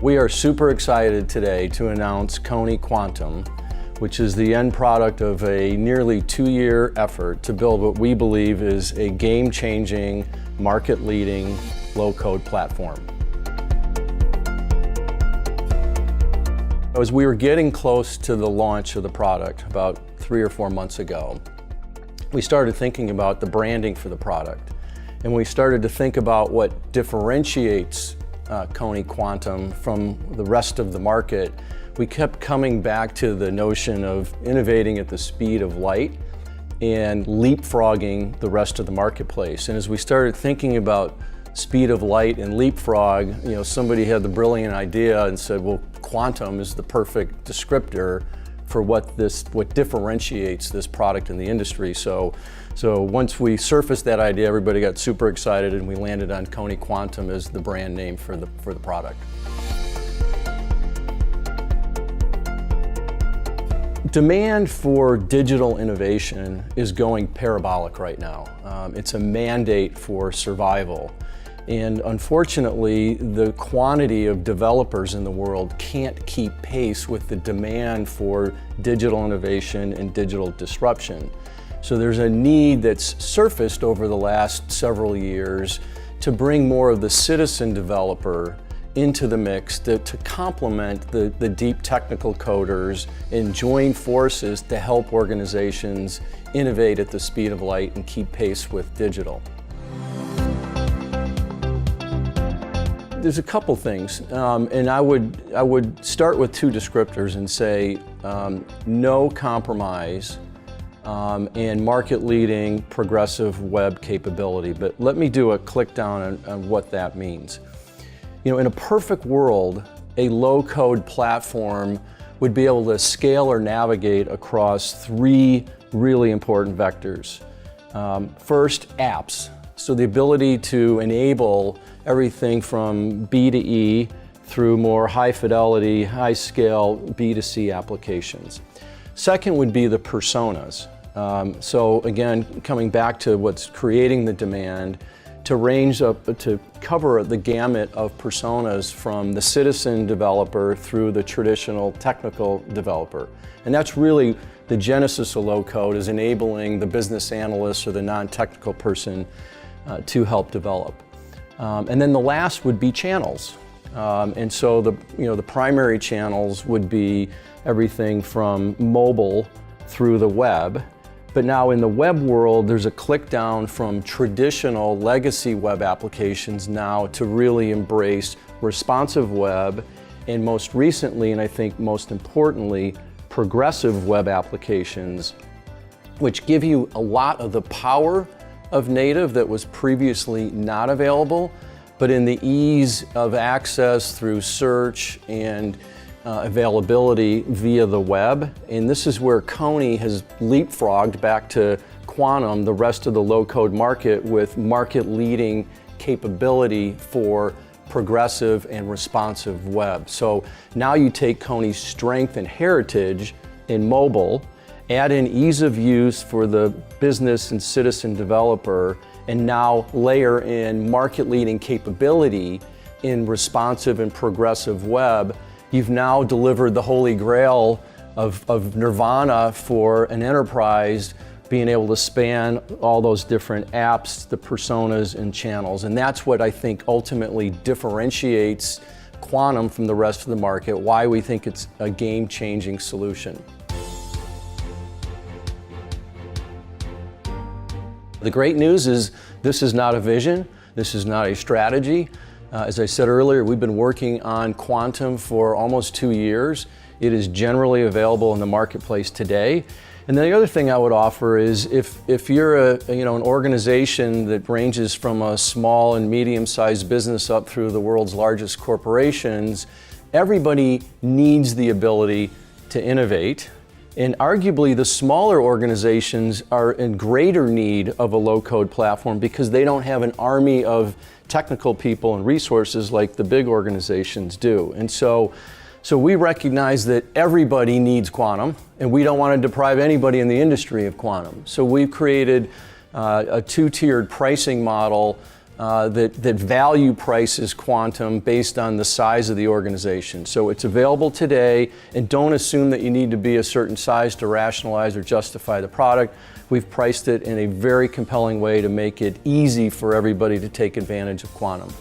We are super excited today to announce Kony Quantum, which is the end product of a nearly 2-year effort to build what we believe is a game-changing, market-leading, low-code platform. As we were getting close to the launch of the product about 3 or 4 months ago, we started thinking about the branding for the product. And we started to think about what differentiates Kony Quantum from the rest of the market. We kept coming back to the notion of innovating at the speed of light and leapfrogging the rest of the marketplace. And as we started thinking about speed of light and leapfrog, somebody had the brilliant idea and said, well, quantum is the perfect descriptor for what differentiates this product in the industry. So once we surfaced that idea, everybody got super excited, and we landed on Kony Quantum as the brand name for the product. Demand for digital innovation is going parabolic right now. It's a mandate for survival. And unfortunately, the quantity of developers in the world can't keep pace with the demand for digital innovation and digital disruption. So there's a need that's surfaced over the last several years to bring more of the citizen developer into the mix to complement the deep technical coders and join forces to help organizations innovate at the speed of light and keep pace with digital. There's a couple things, and I would start with 2 descriptors and say no compromise and market-leading progressive web capability. But let me do a click down on what that means. In a perfect world, a low-code platform would be able to scale or navigate across 3 really important vectors. First, apps. So the ability to enable everything from B to E through more high fidelity, high scale B2C applications. Second would be the personas. So again, coming back to what's creating the demand, to cover the gamut of personas from the citizen developer through the traditional technical developer. And that's really the genesis of low code, is enabling the business analyst or the non-technical person to help develop. And then the last would be channels. And so the primary channels would be everything from mobile through the web. But now in the web world, there's a click down from traditional legacy web applications now to really embrace responsive web, and most recently, and I think most importantly, progressive web applications, which give you a lot of the power of native that was previously not available, but in the ease of access through search and availability via the web. And this is where Kony has leapfrogged back to Quantum, the rest of the low-code market, with market-leading capability for progressive and responsive web. So now you take Kony's strength and heritage in mobile, add in ease of use for the business and citizen developer, and now layer in market-leading capability in responsive and progressive web. You've now delivered the holy grail of nirvana for an enterprise, being able to span all those different apps, the personas, and channels. And that's what I think ultimately differentiates Quantum from the rest of the market, why we think it's a game-changing solution. The great news is this is not a vision, this is not a strategy. As I said earlier, we've been working on Quantum for almost 2 years. It is generally available in the marketplace today. And then the other thing I would offer is if you're an organization that ranges from a small and medium-sized business up through the world's largest corporations, everybody needs the ability to innovate. And arguably, the smaller organizations are in greater need of a low-code platform because they don't have an army of technical people and resources like the big organizations do. And so we recognize that everybody needs Quantum, and we don't want to deprive anybody in the industry of Quantum. So we've created a 2-tiered pricing model that value prices quantum based on the size of the organization. So it's available today, and don't assume that you need to be a certain size to rationalize or justify the product. We've priced it in a very compelling way to make it easy for everybody to take advantage of quantum.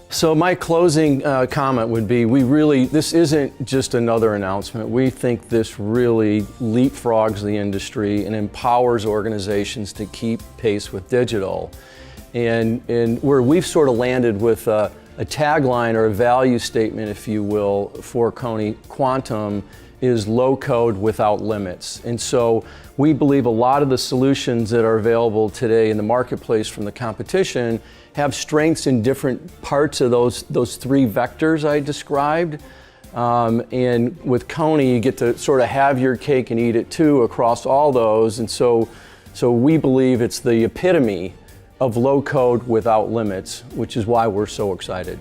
So my closing comment would be, this isn't just another announcement. We think this really leapfrogs the industry and empowers organizations to keep pace with digital. And where we've sort of landed with a tagline or a value statement, if you will, for Kony Quantum is low code without limits. And so we believe a lot of the solutions that are available today in the marketplace from the competition have strengths in different parts of those three vectors I described. And with Kony, you get to sort of have your cake and eat it too across all those. And so we believe it's the epitome of low code without limits, which is why we're so excited.